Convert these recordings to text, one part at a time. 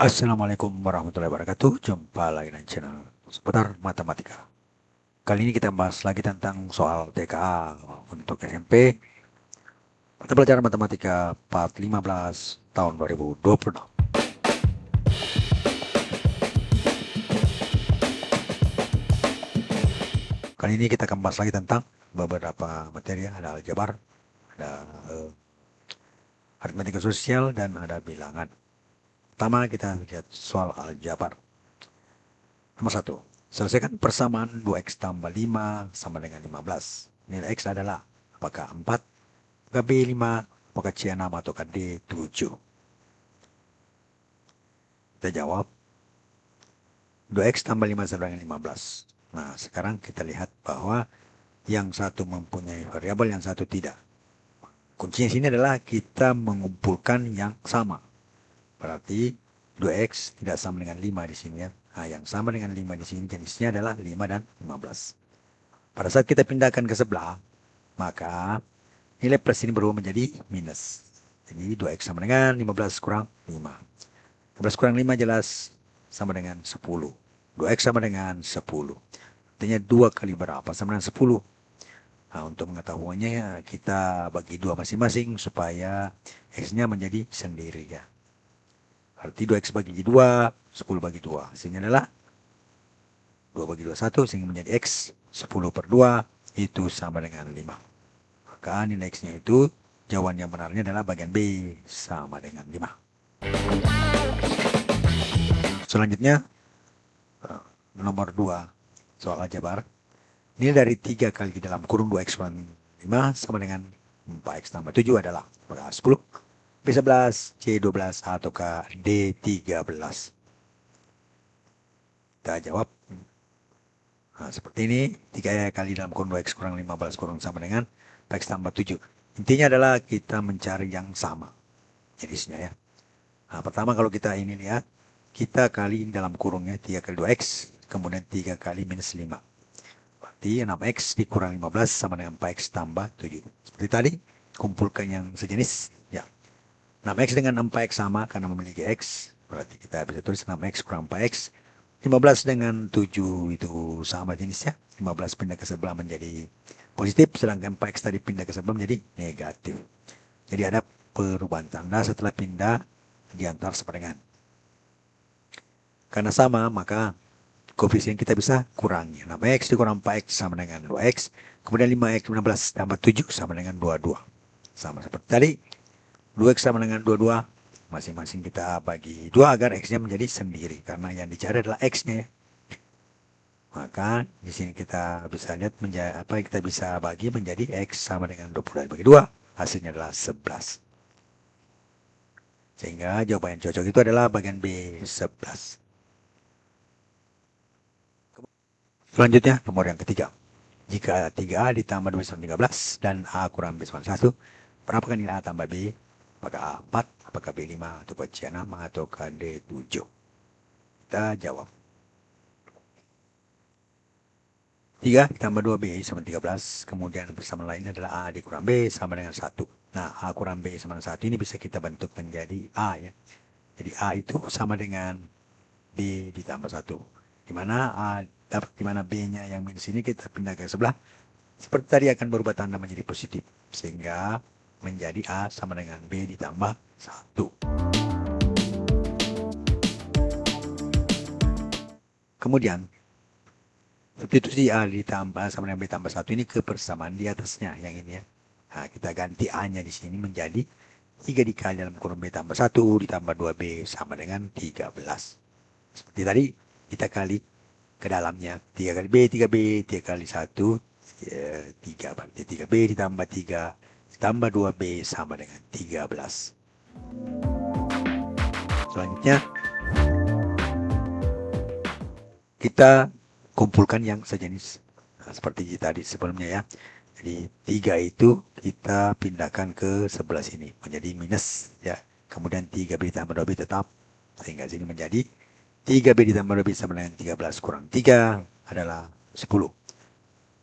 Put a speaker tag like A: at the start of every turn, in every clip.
A: Assalamualaikum warahmatullahi wabarakatuh. Jumpa lagi dengan channel seputar matematika. Kali ini kita bahas lagi tentang soal TKA untuk SMP. Mata pelajaran matematika part 15 tahun 2026. Kali ini kita akan bahas lagi tentang beberapa materi. Ada aljabar, ada aritmatika sosial, dan ada bilangan. Pertama kita lihat soal aljabar. Nomor 1. Selesaikan persamaan 2x tambah 5 sama dengan 15. Nilai x adalah apakah 4, apakah B5, apakah C6, ataukah D7. Kita jawab 2x tambah 5 sama dengan 15. Nah, sekarang kita lihat bahwa yang satu mempunyai variabel, yang satu tidak. Kuncinya sini adalah kita mengumpulkan yang sama. Berarti 2x tidak sama dengan 5 di sini ya. Nah, yang sama dengan 5 di sini jenisnya adalah 5 dan 15. Pada saat kita pindahkan ke sebelah, maka nilai plus ini berubah menjadi minus. Jadi 2x sama dengan 15 kurang 5. 15 kurang 5 jelas sama dengan 10. 2x sama dengan 10. Artinya 2 kali berapa? Sama dengan 10. Nah, untuk mengetahuinya kita bagi 2 masing-masing supaya x-nya menjadi sendiri ya. Arti 2x bagi 2, 10 bagi 2. Hasilnya adalah 2 bagi 2, 1, sehingga menjadi x 10 per 2 itu sama dengan 5. Maka nilai x-nya itu, jawaban yang benarnya adalah bagian B sama dengan 5. Selanjutnya, nomor 2, soal aljabar. Nilai dari 3 kali di dalam kurung 2x kurang 5 sama dengan 4x tambah 7 adalah 10, B11, C12, ataukah D13. Kita jawab. Nah, seperti ini, 3 kali dalam kurung 2x kurang 15 kurang sama dengan 4x tambah 7. Intinya adalah kita mencari yang sama jenisnya ya. Nah, pertama kalau kita ini lihat, kita kali dalam kurungnya 3 kali 2x, kemudian 3 kali minus 5. Berarti 6x dikurang 15 sama dengan 4x tambah 7. Seperti tadi, kumpulkan yang sejenis. Ya, 6x dengan 4x sama karena memiliki x. Berarti kita bisa tulis 6x kurang 4x. 15 dengan 7 itu sama jenisnya. 15 pindah ke sebelah menjadi positif, sedangkan 4x tadi pindah ke sebelah menjadi negatif. Jadi ada perubahan tanda setelah pindah diantar sepadangan. Karena sama, maka koefisien kita bisa kurangi. 6x dikurang 4x sama dengan 2x. Kemudian 5x 15 tambah 7 sama dengan 22. Sama seperti tadi. 2x sama dengan 22. Masing-masing kita bagi 2 agar x-nya menjadi sendiri. Karena yang dicari adalah x-nya ya. Maka di sini kita bisa lihat apa yang kita bisa bagi menjadi x sama dengan 20 bagi 2. Hasilnya adalah 11. Sehingga jawaban yang cocok itu adalah bagian B 11. Selanjutnya nomor yang ketiga. Jika 3A ditambah 2 sama 13 dan A kurang B sama 1, berapakah nilai A tambah B? Apakah A 4, apakah B 5, atau C 6, atau D 7? Kita jawab. 3 ditambah 2B sama 13, kemudian persamaan lainnya adalah A dikurang B sama dengan 1. Nah, A kurang B sama dengan 1 ini bisa kita bentuk menjadi A ya. Jadi A itu sama dengan B ditambah 1. Dimana A dapat dimana B-nya yang minus ini kita pindah ke sebelah. Seperti tadi akan berubah tanda menjadi positif. Sehingga menjadi A sama dengan B ditambah 1. Kemudian, substitusi A ditambah sama dengan B tambah 1 ini ke persamaan di atasnya yang ini ya. Nah, kita ganti A-nya di sini menjadi 3 dikali dalam kurung B tambah 1 ditambah 2B sama dengan 13. Seperti tadi, kita kali ke dalamnya. 3 kali B, 3B, 3 kali 1, 3. Berarti 3B ditambah 3 ditambah 2B sama dengan 13. Selanjutnya, kita kumpulkan yang sejenis. Nah, seperti tadi sebelumnya ya. Jadi 3 itu kita pindahkan ke sebelah sini. Menjadi minus ya. Kemudian 3B ditambah 2B tetap. Sehingga sini menjadi 3B ditambah 2B sama dengan 13 kurang 3 adalah 10.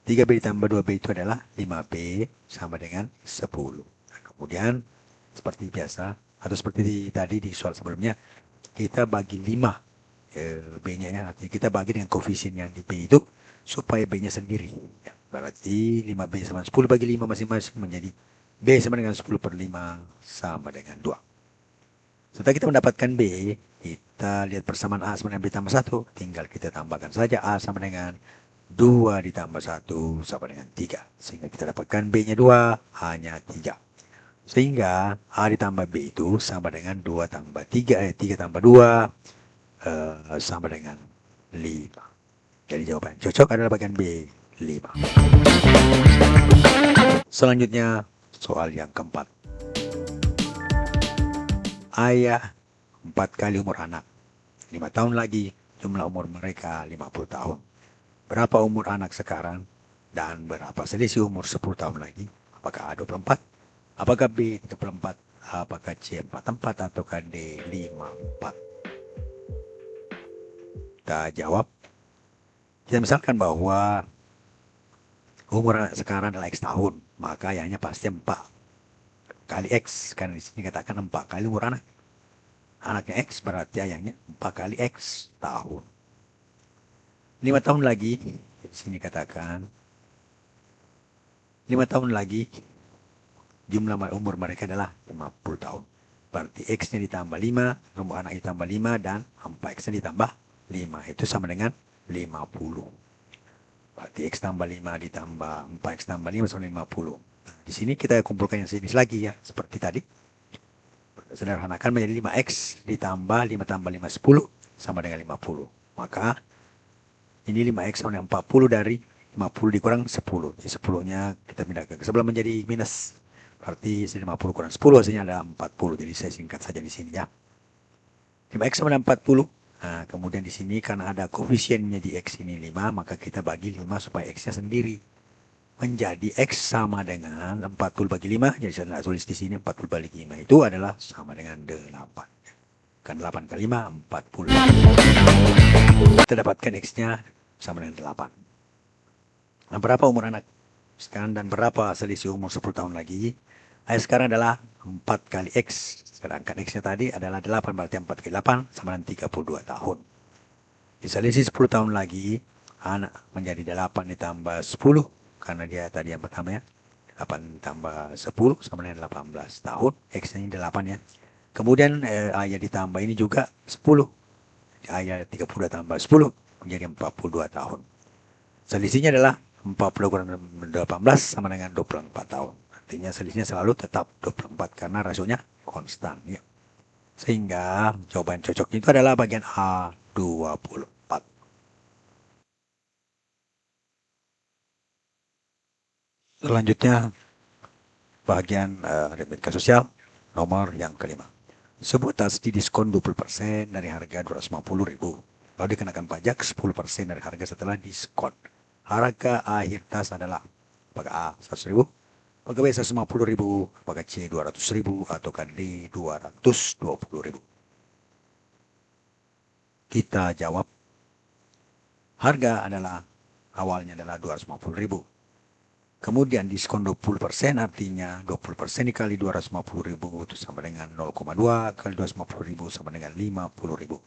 A: 3B ditambah 2B itu adalah 5B sama dengan 10. Nah, kemudian seperti biasa, atau seperti tadi di soal sebelumnya, kita bagi 5 B-nya ya. Artinya kita bagi dengan koefisien yang di B itu supaya B-nya sendiri. Ya, berarti 5B sama 10 bagi 5 masing-masing menjadi B sama dengan 10 per 5 sama dengan 2. Setelah kita mendapatkan B, kita lihat persamaan A sama dengan B tambah 1. Tinggal kita tambahkan saja A sama dengan 2 ditambah 1 sama dengan 3. Sehingga kita dapatkan B-nya 2, A-nya 3. Sehingga A ditambah B itu sama dengan 2 tambah 3, 3 tambah 2, sama dengan 5. Jadi jawaban cocok adalah bagian B, 5. Selanjutnya, soal yang keempat. Ayah 4 kali umur anak. 5 tahun lagi, jumlah umur mereka 50 tahun. Berapa umur anak sekarang? Dan berapa selisih umur 10 tahun lagi? Apakah A 24? Apakah B 34? Apakah C 44? Ataukah D 54? Kita jawab. Kita misalkan bahwa umur anak sekarang adalah X tahun, maka ayahnya pasti 4 kali X. Karena di sini katakan 4 kali umur anak. Anaknya X berarti ayahnya 4 kali X tahun. 5 tahun lagi, di sini katakan 5 tahun lagi jumlah umur mereka adalah 50 tahun. Berarti X-nya ditambah 5, umur anak ditambah 5, dan 4X-nya ditambah 5. Itu sama dengan 50. Berarti X tambah 5 ditambah 4X tambah 5 sama 50. Nah, di sini kita kumpulkan yang sejenis lagi ya, seperti tadi. Sederhanakan menjadi 5X ditambah 5 tambah 5, 10 sama dengan 50. Maka ini 5X sama dengan 40 dari 50 dikurang 10. Jadi 10-nya kita pindahkan ke sebelah menjadi minus. Berarti 50 kurang 10 hasilnya ada 40. Jadi saya singkat saja di sini ya. 5X sama dengan 40. Nah, kemudian di sini karena ada koefisiennya di X ini 5, maka kita bagi 5 supaya X-nya sendiri. Menjadi X sama dengan 40 bagi 5. Jadi saya tulis di sini 40 bagi 5 itu adalah sama dengan 8. Kan 8 kali 5, 40. Kita dapatkan X-nya sama dengan 8. Nah, berapa umur anak sekarang dan berapa selisih umur 10 tahun lagi? Sekarang adalah 4 kali X. Sedangkan X-nya tadi adalah 8, berarti 4 kali 8 sama dengan 32 tahun. Diselisih 10 tahun lagi, anak menjadi 8 ditambah 10. Karena dia tadi yang pertama ya. 8 tambah 10 sama dengan 18 tahun. X-nya ini 8 ya. Kemudian ayah ditambah ini juga 10. Ayah 32 tambah 10 menjadi 42 tahun. Selisihnya adalah 40 kurang 18 sama dengan 24 tahun. Artinya selisihnya selalu tetap 24 karena rasionya konstan ya. Sehingga jawaban cocoknya itu adalah bagian A 24. Selanjutnya bagian aritmetika sosial nomor yang kelima. Sebuah tas didiskon 20% dari harga 250.000. Lalu dikenakan pajak 10% dari harga setelah diskon. Harga akhir tas adalah apakah A 100.000, apakah B 150.000, apakah C 200.000, ataukah D 220.000. Kita jawab. Harga adalah awalnya adalah 250.000. Kemudian diskon 20% artinya 20% dikali 250.000 itu sama dengan 0,2 kali 250.000 sama dengan 50.000.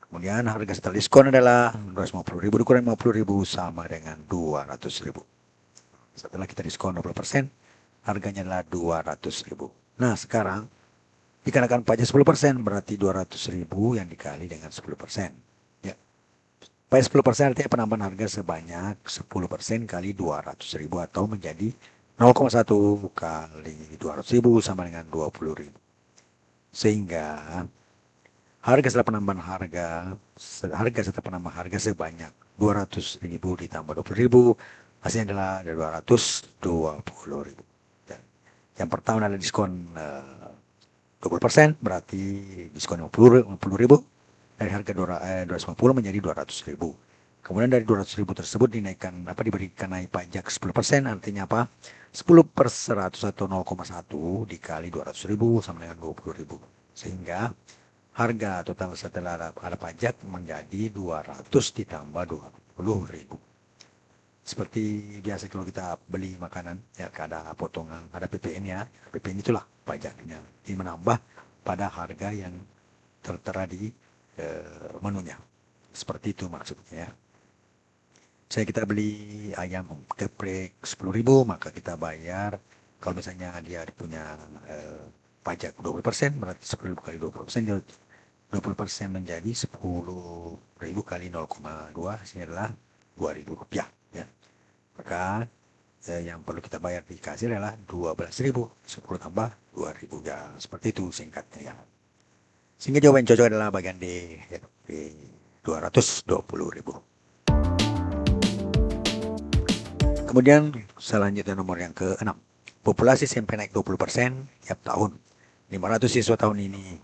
A: Kemudian harga setelah diskon adalah 250.000 dikurang 50.000 sama dengan 200.000. Setelah kita diskon 20%, harganya adalah 200.000. Nah, sekarang dikenakan pajak 10%, berarti 200.000 yang dikali dengan 10%. Ya. Pajak 10% artinya penambahan harga sebanyak 10% kali 200.000 atau menjadi 0,1 kali 200.000 sama dengan 20.000. Sehingga harga setelah penambahan harga setelah penambahan harga sebanyak 200.000 ditambah 20.000, hasilnya adalah 220.000. Dan yang pertama adalah diskon 20%, berarti diskon 50.000 dari harga 250 menjadi 200.000. Kemudian dari 200.000 tersebut diberikan naik pajak 10%, artinya apa? 10 per 100 atau 0,1 dikali 200.000 sama dengan 20.000. Sehingga harga total setelah ada pajak menjadi 200 ditambah 20.000. Seperti biasa kalau kita beli makanan, ya ada potongan, ada PPN ya. PPN itulah pajaknya. Ini menambah pada harga yang tertera di menunya. Seperti itu maksudnya ya. Saya kita beli ayam geprek 10.000, maka kita bayar, kalau misalnya dia punya pajak 20%, berarti 10.000 kali 20%, 20% menjadi 10.000 kali 0,2, hasilnya adalah 2.000 rupiah ya. Maka yang perlu kita bayar di kasir adalah 12.000, 10 tambah 2.000 ya, seperti itu singkatnya ya. Sehingga jawaban yang cocok adalah bagian D, ya, di 220.000. Kemudian selanjutnya nomor yang ke-6. Populasi sampai naik 20% tiap tahun. 500 siswa tahun ini.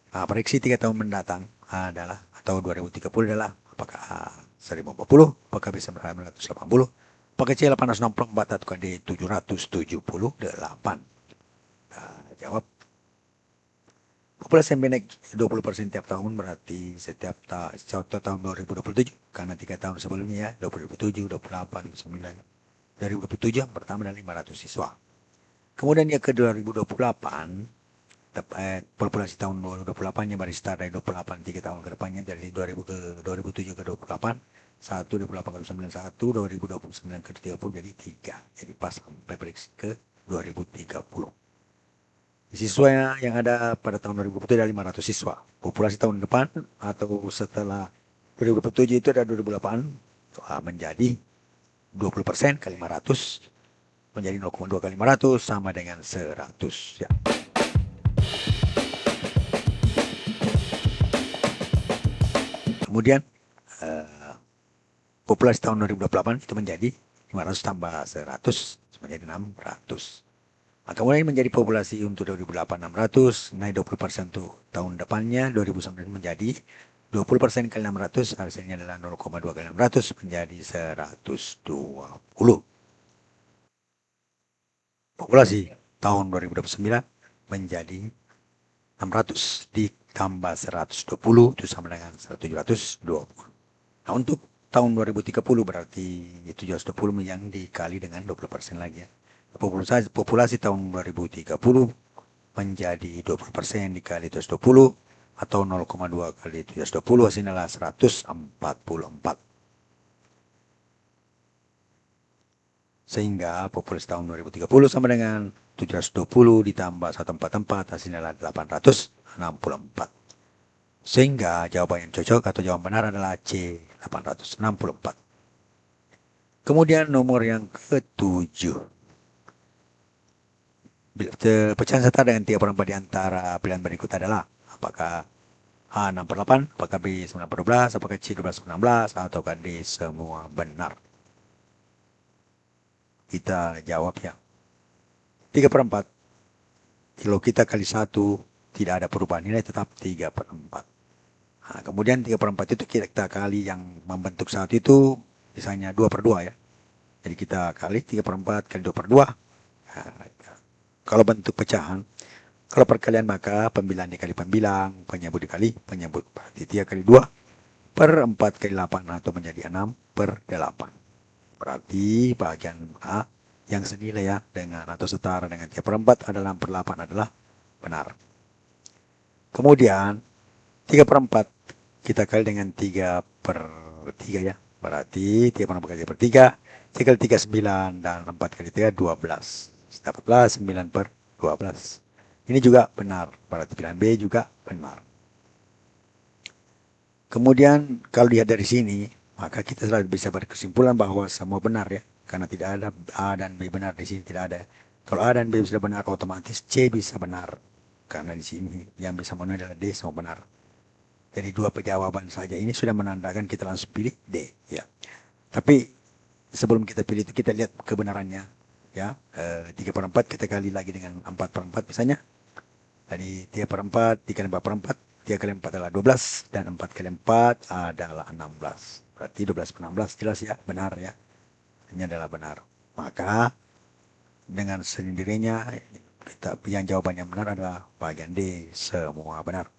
A: Prediksi 3 tahun mendatang adalah, atau 2030 adalah, apakah 1040, apakah bisa 980, apakah C 864 atau D 778. Jawab. Populasi yang naik 20% tiap tahun berarti setiap tahun 2027, karena 3 tahun sebelumnya ya, 2027, 28, 29. 2027 yang pertama adalah 500 siswa. Kemudian yang ke 2028, populasi tahun 2028 yang baru start dari 28 3 tahun ke depannya, dari 2000 ke 2007 ke 28, 1 2008 ke 91, 2029 ke 30, jadi 3. Jadi pas sampai prediksi ke 2030. Siswa yang ada pada tahun 2027 ada 500 siswa. Populasi tahun depan atau setelah 2027 itu ada 2008 menjadi 20% kali 500 menjadi 0,2 kali 500 sama dengan 100 ya. Kemudian populasi tahun 2028 itu menjadi 500 tambah 100 menjadi 600. Maka kemudian menjadi populasi untuk 2008 600, naik 20% untuk tahun depannya 2009 menjadi 20% kali 600, hasilnya adalah 0,2 kali 600 menjadi 120. Populasi tahun 2029 menjadi 600 ditambah 120 itu sama dengan 1720. Nah, untuk tahun 2030 berarti 720 yang dikali dengan 20% lagi ya. Populasi tahun 2030 menjadi 20% dikali 720 atau 0,2 kali 720, hasilnya adalah 144. Sehingga populasi tahun 2030 sama dengan 720 ditambah 144, hasilnya adalah 864. Sehingga jawaban yang cocok atau jawaban benar adalah C, 864. Kemudian nomor yang ke-7. Pecahan setara dengan 3/4 di antara pilihan berikut adalah, apakah A 6/8, apakah B 9/12, apakah C 12/16, ataukah D semua benar. Kita jawab ya. 3/4. Kalau kita kali 1 tidak ada perubahan nilai, tetap 3/4. Nah, kemudian 3/4 itu kita kali yang membentuk 1 itu misalnya 2/2 ya. Jadi kita kali 3/4 kali 2/2. Nah, kalau bentuk pecahan, kalau perkalian maka pembilang dikali pembilang, penyebut dikali penyebut. Berarti 3 kali 2 per 4 kali 8 atau menjadi 6/8. Berarti bagian A yang senilai ya dengan atau setara dengan 3/4 adalah 6/8 adalah benar. Kemudian 3/4 kita kali dengan 3/3 ya. Berarti 3/4 kali 3/3, 3 kali 3 9 dan 4 kali 3 12. Dapatlah 9/12. Ini juga benar, berarti pilihan B juga benar. Kemudian kalau lihat dari sini, maka kita sudah bisa berkesimpulan bahwa semua benar ya, karena tidak ada A dan B benar di sini, tidak ada. Kalau A dan B sudah benar, otomatis C bisa benar, karena di sini yang bisa benar adalah D semua benar. Jadi 2 jawaban saja ini sudah menandakan kita langsung pilih D ya. Tapi sebelum kita pilih itu kita lihat kebenarannya ya. 3/4 kita kali lagi dengan 4/4 misalnya. Jadi 3/4 dikali 4/4, 3 kali 4 adalah 12 dan 4 kali 4 adalah 16. Berarti 12/16 jelas ya, benar ya. Ini adalah benar. Maka dengan sendirinya kita yang jawabannya benar adalah bagian D, semua benar.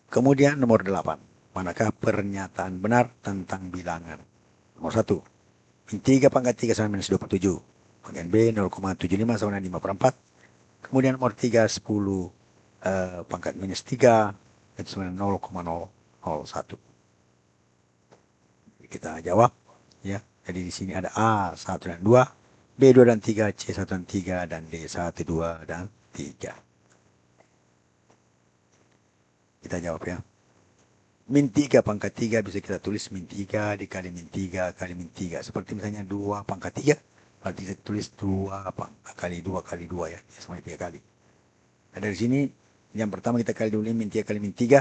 A: Kemudian nomor 8. Manakah pernyataan benar tentang bilangan? Nomor 1. 3/3 sama minus 27. Bagian B 0,75 sama dengan 5/4. Kemudian nomor 3, 10 pangkat minus 3 itu sebenarnya 0,001. Kita jawab ya. Jadi di sini ada A1 dan 2, B2 dan 3, C1 dan 3, dan D1, 2, dan 3. Kita jawab ya. Min 3 pangkat 3 bisa kita tulis min 3 dikali min 3 kali min 3. Seperti misalnya 2 pangkat 3, berarti kita tulis 2 kali 2 kali 2 ya. Sama 3 kali. Nah, dari sini yang pertama kita kali dulu min 3 kali min 3.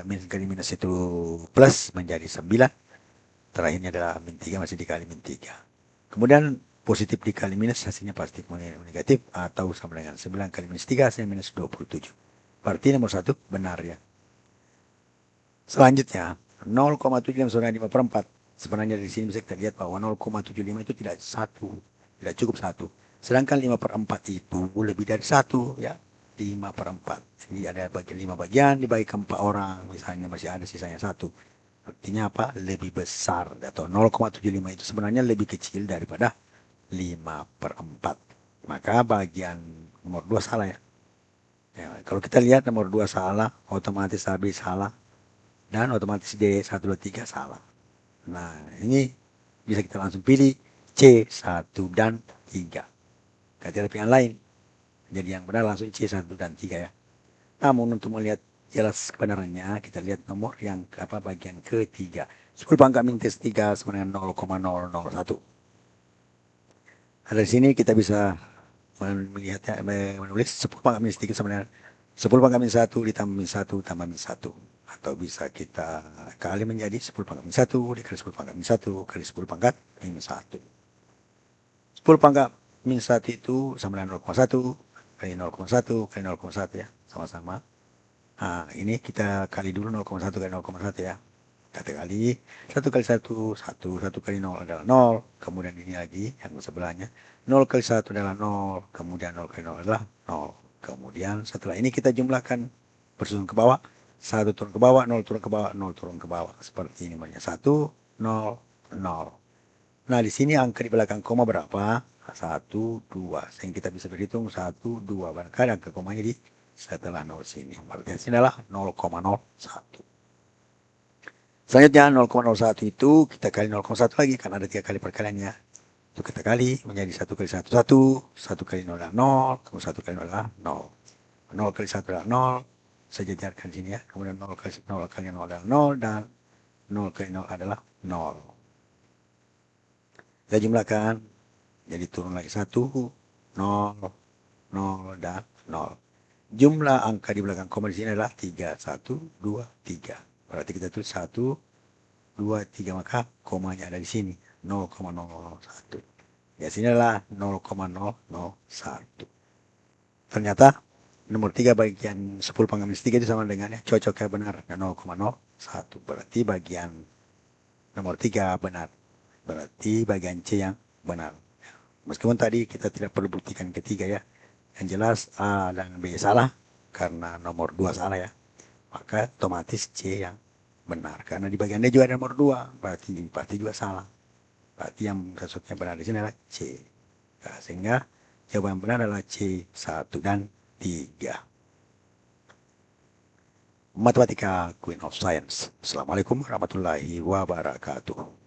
A: Min kali minus 1 plus menjadi 9. Terakhirnya adalah min 3 masih dikali min 3. Kemudian positif dikali minus hasilnya pasti negatif atau sama dengan 9 kali minus 3 hasilnya minus 27. Berarti nomor 1 benar ya. Selanjutnya 0,75 per 4. Sebenarnya di sini bisa kita lihat bahwa 0,75 itu tidak cukup 1. Sedangkan 5 per 4 itu lebih dari 1 ya. 5 per 4. Jadi ada 5 bagian dibagi ke 4 orang. Misalnya masih ada sisanya 1. Artinya apa? Lebih besar. Atau 0,75 itu sebenarnya lebih kecil daripada 5 per 4. Maka bagian nomor 2 salah ya. Kalau kita lihat nomor 2 salah, otomatis AB salah. Dan otomatis D1, 2, 3 salah. Nah, ini bisa kita langsung pilih C1 dan 3. Kita ada pilihan lain. Jadi yang benar langsung C1 dan 3 ya. Namun untuk melihat jelas kebenarannya, kita lihat nomor yang bagian ketiga. 10 pangkat minus 3 sama dengan 0,001. Nah, dari sini kita bisa melihatnya, menulis 10 pangkat minus 3 sama dengan 10 pangkat minus 1 ditambah minus 1 tambah minus 1. Atau bisa kita kali menjadi 10 pangkat minus 1 dikali 10 pangkat minus 1 kali 10 pangkat minus 1. 10 pangkat minus 1 itu sama dengan 0,1 kali 0,1 kali 0,1 ya. Sama-sama. Nah, ini kita kali dulu 0,1 kali 0,1 ya. Kita kali 1 kali 1, 1 kali 0 adalah 0. Kemudian ini lagi yang sebelahnya. 0 kali 1 adalah 0. Kemudian 0 kali 0 adalah 0. Kemudian setelah ini kita jumlahkan bersusun ke bawah. 1 turun ke bawah, 0 turun ke bawah, 0 turun ke bawah. Seperti ini banyak. 1, 0, 0. Nah, di sini angka di belakang koma berapa? 1, 2. Sehingga kita bisa berhitung 1, 2. Bahkan angka komanya di setelah 0 sini. Berarti sini adalah 0,01. Selanjutnya 0,01 itu kita kali 0,1 lagi. Karena ada 3 kali perkaliannya. Itu kita kali menjadi 1 kali 1, 1. 1 kali 0 adalah 0. Kemudian 1 kali 0 adalah 0. 0 kali 1 adalah 0. Saya jajarkan sini ya. Kemudian 0 kali 0 adalah 0. Dan 0 kali 0 adalah 0. Kita jumlahkan. Jadi turun lagi 1, 0, 0, dan 0. Jumlah angka di belakang koma di sini adalah 3, 1, 2, 3. Berarti kita tulis 1, 2, 3, maka komanya ada di sini. 0,001. Ya, sini adalah 0,001. Ternyata nomor 3 bagian 10 pangkat minus 3 itu sama dengan ya, cocoknya benar. 0,01. Berarti bagian nomor 3 benar. Berarti bagian C yang benar. Meskipun tadi kita tidak perlu buktikan ketiga ya. Yang jelas A dan B salah karena nomor 2 salah ya. Maka otomatis C yang benar. Karena di bagian D juga ada nomor 2. Berarti juga salah. Berarti yang sesuatu yang benar di sini adalah C. Nah, sehingga jawaban yang benar adalah C1 dan 3. Matematika Queen of Science. Assalamualaikum warahmatullahi wabarakatuh.